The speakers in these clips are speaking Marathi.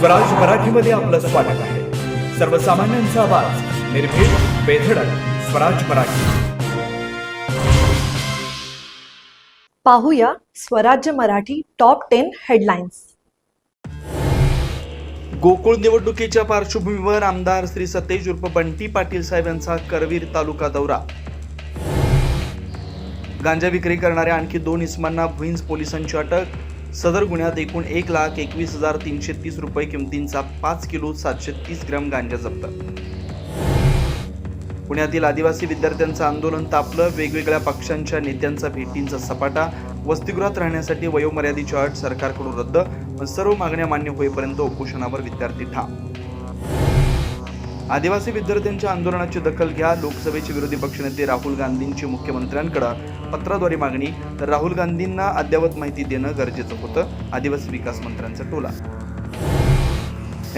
स्वराज मराठीमध्ये आपलं स्वागत आहे। सर्वसामान्यांचा आवाज, निर्भीड, बेधडक, स्वराज मराठी। पाहूया स्वराज्य मराठी टॉप 10 हेडलाईन्स। गोकुळ निवडणुकीच्या पार्श्वभूमीवर आमदार श्री सतेज उर्फ बंटी पाटील साहेब यांचा करवीर तालुका दौरा। गांजा विक्री करणाऱ्या आणखी 2 इसमांना भुईंज पोलिसांची अटक। सदर गुन्ह्यात एकूण 1,21,330 रुपये किमतींचा 5 किलो 730 ग्रॅम गांजा जप्त। पुण्यातील आदिवासी विद्यार्थ्यांचं आंदोलन तापलं। वेगवेगळ्या पक्षांच्या नेत्यांचा भेटींचा सपाटा। वसतिगृहात राहण्यासाठी वयोमर्यादेची अट सरकारकडून रद्द, पण सर्व मागण्या मान्य होईपर्यंत उपोषणावर विद्यार्थी ठाम। आदिवासी विद्यार्थ्यांच्या आंदोलनाची दखल घ्या। लोकसभेचे विरोधी पक्षनेते राहुल गांधींची मुख्यमंत्र्यांकडे पत्राद्वारे मागणी, तर राहुल गांधींना अद्ययावत माहिती देणं गरजेचं होतं। आदिवासी विकास मंत्र्यांचा टोला।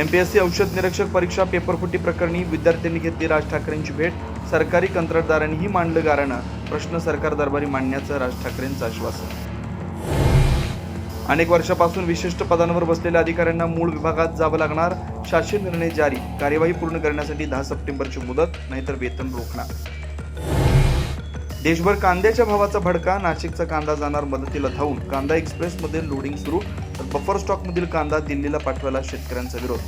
एमपीएससी औषध निरीक्षक परीक्षा पेपरफुटी प्रकरणी विद्यार्थ्यांनी घेतली राज ठाकरेंची भेट। सरकारी कंत्राटदारांनीही मांडलं गाऱ्हाणं। प्रश्न सरकार दरबारी मांडण्याचं राज ठाकरेंचं आश्वासन। अनेक वर्षापासून विशिष्ट पदांवर बसलेल्या अधिकाऱ्यांना मूळ विभागात जावं लागणार। शासन निर्णय जारी। कार्यवाही पूर्ण करण्यासाठी 10 सप्टेंबरची मुदत, नाहीतर वेतन रोखणार। देशभर कांद्याच्या भावाचा भडका। नाशिकचा कांदा जाणार मदतीला धावून। कांदा एक्सप्रेस मध्ये लोडिंग सुरू, तर बफर स्टॉक मधील कांदा दिल्लीला पाठवायला शेतकऱ्यांचा विरोध।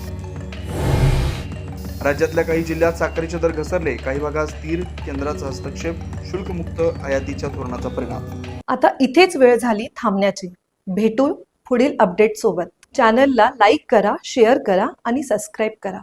राज्यातल्या काही जिल्ह्यात साखरेचे दर घसरले। काही भागात स्थिर। केंद्राचा हस्तक्षेप। शुल्कमुक्त आयातीच्या धोरणाचा परिणाम। आता इथेच वेळ झाली थांबण्याची। भेटू पुढील अपडेट सोबत। चॅनलला लाईक करा, शेअर करा आणि सबस्क्राईब करा।